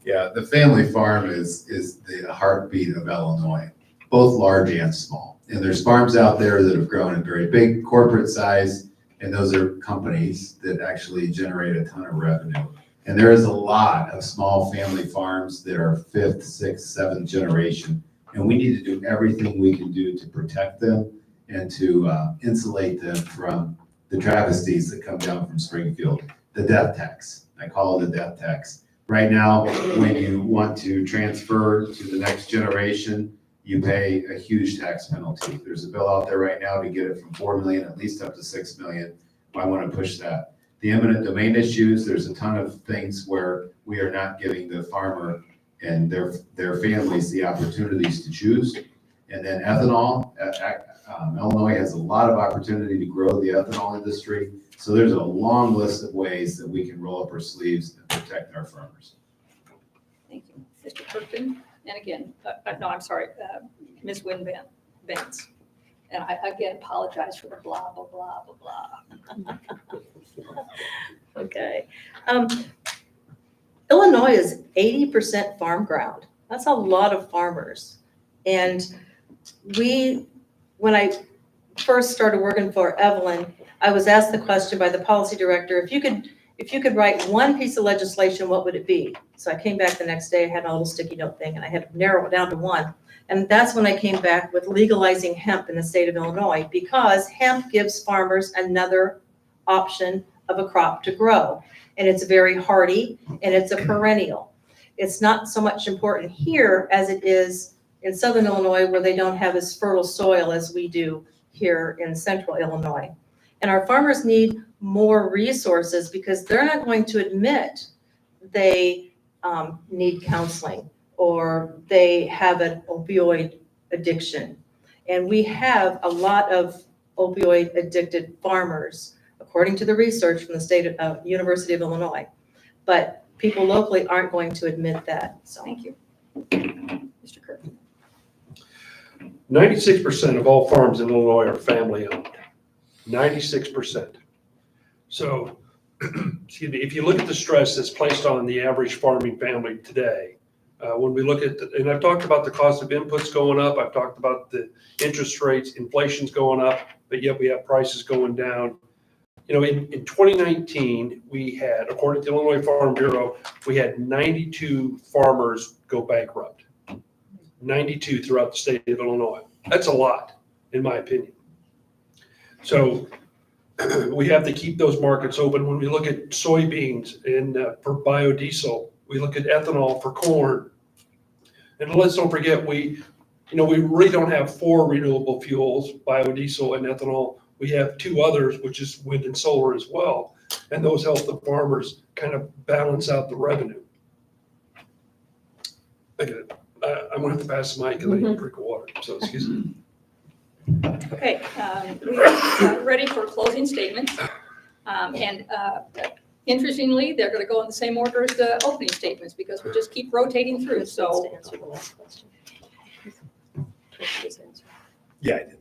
Yeah, the family farm is the heartbeat of Illinois, both large and small. And there's farms out there that have grown in very big corporate size, and those are companies that actually generate a ton of revenue. And there is a lot of small family farms that are 5th, 6th, 7th generation, and we need to do everything we can do to protect them and to insulate them from the travesties that come down from Springfield. The death tax, I call it a death tax. Right now, when you want to transfer to the next generation, you pay a huge tax penalty. There's a bill out there right now to get it from 4 million, at least up to 6 million. I want to push that. The eminent domain issues, there's a ton of things where we are not giving the farmer and their families the opportunities to choose. And then ethanol, Illinois has a lot of opportunity to grow the ethanol industry. So there's a long list of ways that we can roll up our sleeves and protect our farmers. Thank you. Mr. Kirkton, and again, no, I'm sorry, Ms. Wynn Bence. And I again apologize for the blah, blah, blah, blah, blah. Okay. Illinois is 80% farm ground. That's a lot of farmers. And when I first started working for Evelyn, I was asked the question by the policy director, if you could write one piece of legislation, what would it be? So I came back the next day, I had a little sticky note thing, and I had to narrow it down to one. And that's when I came back with legalizing hemp in the state of Illinois, because hemp gives farmers another option of a crop to grow. And it's very hardy, and it's a perennial. It's not so much important here as it is in southern Illinois, where they don't have as fertile soil as we do here in central Illinois. And our farmers need more resources because they're not going to admit they need counseling or they have an opioid addiction. And we have a lot of opioid addicted farmers, according to the research from the state of University of Illinois. But people locally aren't going to admit that. So Thank you. Mr. Kirkton. 96% of all farms in Illinois are family owned. 96%. So, excuse me, if you look at the stress that's placed on the average farming family today, when we look at, and I've talked about the cost of inputs going up, I've talked about the interest rates, inflation's going up, but yet we have prices going down. You know, in 2019, we had, according to the Illinois Farm Bureau, we had 92 farmers go bankrupt. 92 throughout the state of Illinois. That's a lot, in my opinion. So we have to keep those markets open. When we look at soybeans and for biodiesel, We look at ethanol for corn. And let's don't forget, we really don't have 4 renewable fuels, biodiesel and ethanol. We have 2 others, which is wind and solar as well. And those help the farmers kind of balance out the revenue. Okay, I'm gonna have to pass the mic because I need a drink of water, so excuse me. Okay, we are ready for closing statements. Interestingly, they're going to go in the same order as the opening statements because we just keep rotating through, so. To answer the last question. Yeah, I did.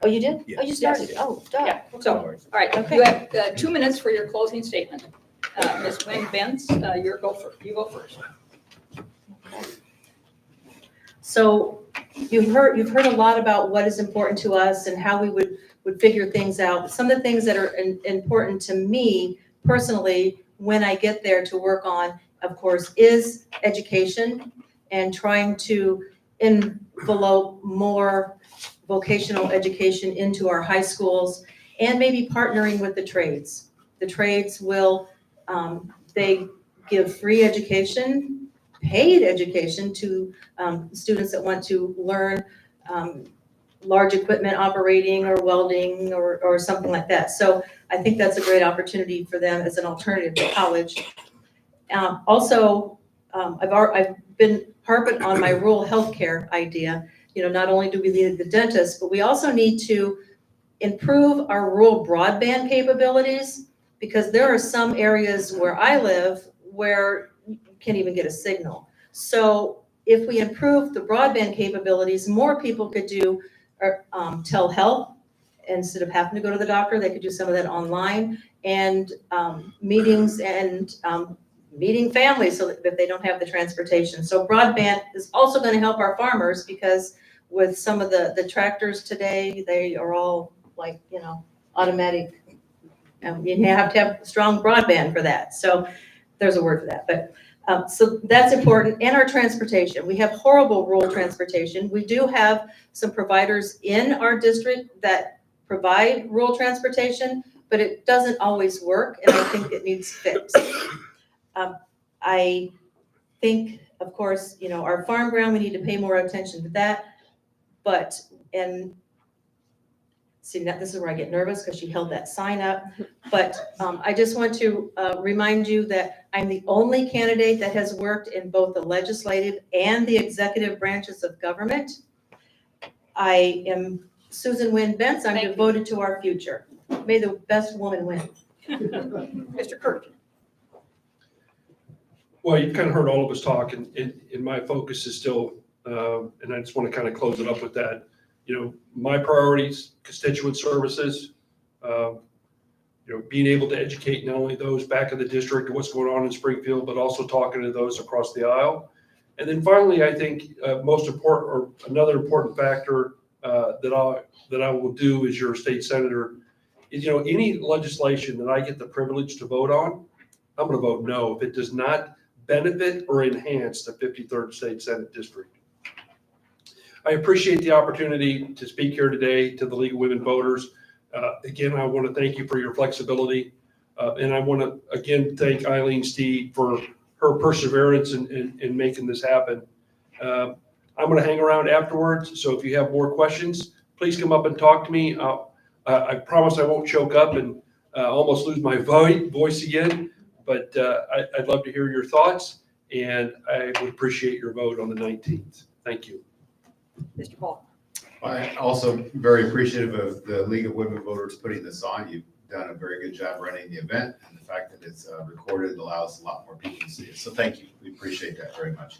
Oh, you did? Yes. Oh, you started? Oh, duh. Yeah, so, all right, Okay. you have 2 minutes for your closing statement. Ms. Wynn Bence, you go first. So you've heard a lot about what is important to us and how we would figure things out. Some of the things that are important to me personally when I get there to work on, of course, is education and trying to envelope more vocational education into our high schools and maybe partnering with the trades. The trades will, they give free education, paid education to students that want to learn large equipment operating or welding or something like that. So I think that's a great opportunity for them as an alternative to college. Also, I've been harping on my rural healthcare idea. Not only do we need the dentist, but we also need to improve our rural broadband capabilities because there are some areas where I live where you can't even get a signal. So if we improve the broadband capabilities, more people could do telehealth. Instead of having to go to the doctor, they could do some of that online and meetings and meeting families so that they don't have the transportation. So broadband is also going to help our farmers because with some of the tractors today, they are all like, automatic. You have to have strong broadband for that. So there's a word for that. But so that's important. And our transportation. We have horrible rural transportation. We do have some providers in our district that provide rural transportation, but it doesn't always work, and I think it needs fixed. I think, of course, our farm ground, we need to pay more attention to that. But, and see, this is where I get nervous because she held that sign up. But I just want to remind you that I'm the only candidate that has worked in both the legislative and the executive branches of government. I am Susan Wynn Bence. I'm devoted to our future. May the best woman win. Mr. Kirkton. Well, you've kind of heard all of us talk, and my focus is still, and I just want to kind of close it up with that. My priorities, constituent services, being able to educate not only those back in the district of what's going on in Springfield, but also talking to those across the aisle. And then finally, I think most important, or another important factor that I will do as your state senator is, any legislation that I get the privilege to vote on, I'm going to vote no if it does not benefit or enhance the 53rd State Senate District. I appreciate the opportunity to speak here today to the League of Women Voters. Again, I want to thank you for your flexibility. And I want to, again, thank Eileen Steed for her perseverance in making this happen. I'm going to hang around afterwards. So if you have more questions, please come up and talk to me. I promise I won't choke up and almost lose my voice again. But I'd love to hear your thoughts, and I would appreciate your vote on the 19th. Thank you. Mr. Paul. I'm also very appreciative of the League of Women Voters putting this on. You've done a very good job running the event, and the fact that it's recorded allows a lot more people to see it. So thank you. We appreciate that very much.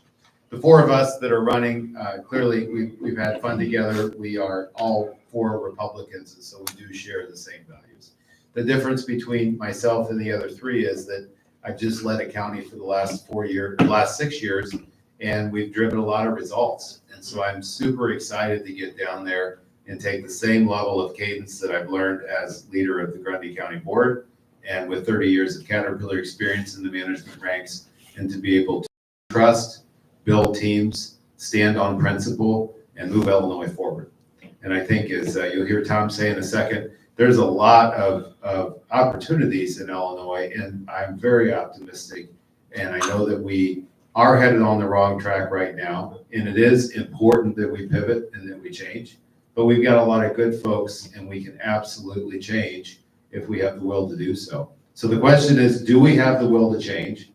The 4 of us that are running, clearly we've had fun together. We are all 4 Republicans, and so we do share the same values. The difference between myself and the other 3 is that I've just led a county for the last 6 years, and we've driven a lot of results. And so I'm super excited to get down there and take the same level of cadence that I've learned as leader of the Grundy County Board and with 30 years of Caterpillar experience in the management ranks, and to be able to trust, build teams, stand on principle, and move Illinois forward. And I think, as you'll hear Tom say in a second, there's a lot of opportunities in Illinois, and I'm very optimistic And I know that we are headed on the wrong track right now, and it is important that we pivot and that we change. But we've got a lot of good folks, and we can absolutely change if we have the will to do so. So the question is, do we have the will to change?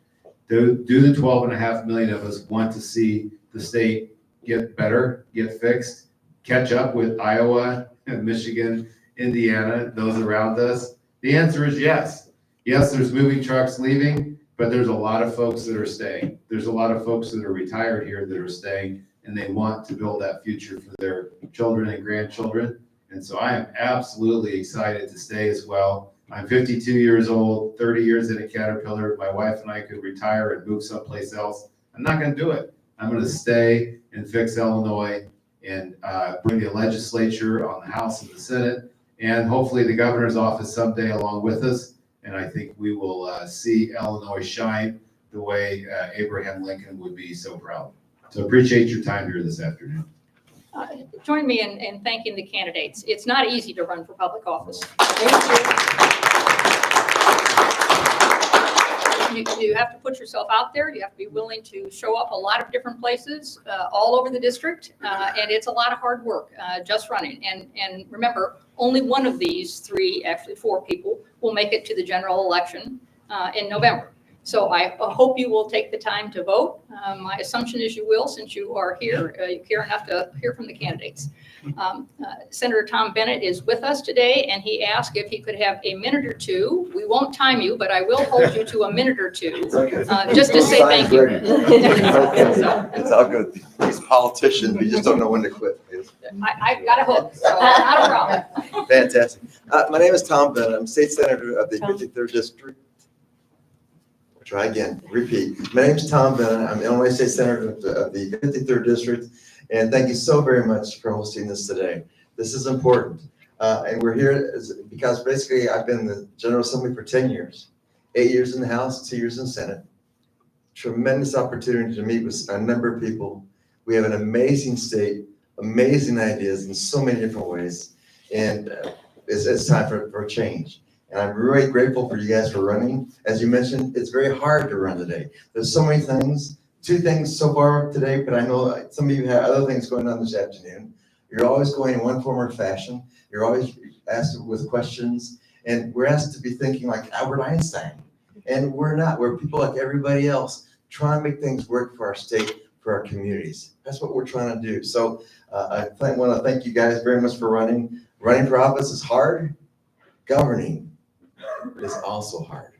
Do the 12.5 million of us want to see the state get better, get fixed, catch up with Iowa, Michigan, Indiana, those around us? The answer is yes. Yes, there's moving trucks leaving, but there's a lot of folks that are staying. There's a lot of folks that are retired here that are staying, and they want to build that future for their children and grandchildren. And so I am absolutely excited to stay as well. I'm 52 years old, 30 years at a Caterpillar. My wife and I could retire and move someplace else. I'm not going to do it. I'm going to stay and fix Illinois and bring the legislature on the House and the Senate, and hopefully the governor's office someday along with us. And I think we will see Illinois shine the way Abraham Lincoln would be so proud. So appreciate your time here this afternoon. Join me in thanking the candidates. It's not easy to run for public office. You have to put yourself out there. You have to be willing to show up a lot of different places all over the district. And it's a lot of hard work just running. And remember, only one of these three, actually 4 people, will make it to the general election in November. So I hope you will take the time to vote. My assumption is you will, since you are here. You care enough to hear from the candidates. Senator Tom Bennett is with us today, and he asked if he could have a minute or two. We won't time you, but I will hold you to a minute or two, just to say thank you. It's all good. These politicians, we just don't know when to quit. I've got a hook, so not a problem. Fantastic. My name is Tom Bennett. I'm state senator of the 53rd district. Try again, repeat. My name is Tom Bennett. I'm Illinois State Senator of the 53rd District, and thank you so very much for hosting this today. This is important, and we're here because basically I've been in the General Assembly for 10 years, 8 years in the House, 2 years in the Senate. Tremendous opportunity to meet with a number of people. We have an amazing state, amazing ideas in so many different ways, and it's time for change. And I'm really grateful for you guys for running. As you mentioned, it's very hard to run today. There's so many things, 2 things so far today, but I know some of you have other things going on this afternoon. You're always going in one form or fashion. You're always asked with questions, and we're asked to be thinking like Albert Einstein. And we're not. We're people like everybody else, trying to make things work for our state, for our communities. That's what we're trying to do. So I want to thank you guys very much for running. Running for office is hard. Governing is also hard.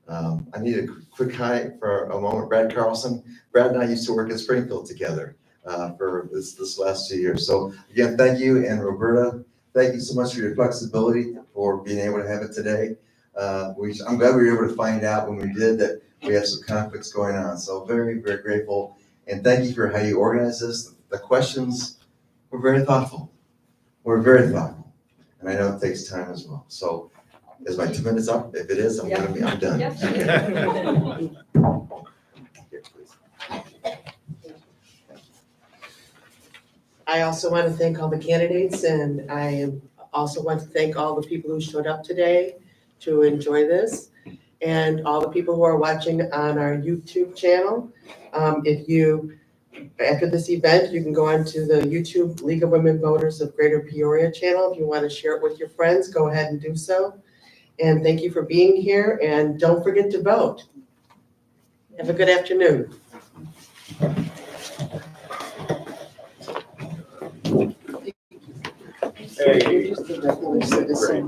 I need a quick hi for a moment. Brad Carlson. Brad and I used to work in Springfield together for this last 2 years. So again, thank you. And Roberta, thank you so much for your flexibility for being able to have it today. I'm glad we were able to find out when we did that we have some conflicts going on. So very, very grateful. And thank you for how you organize this. The questions were very thoughtful. We're very thoughtful. And I know it takes time as well. So is my 2 minutes up? If it is, I'm done. Yep. Okay. Here, please. I also want to thank all the candidates, and I also want to thank all the people who showed up today to enjoy this, and all the people who are watching on our YouTube channel. After this event, you can go onto the YouTube League of Women Voters of Greater Peoria channel. If you want to share it with your friends, go ahead and do so. And thank you for being here, and don't forget to vote. Have a good afternoon. Hey.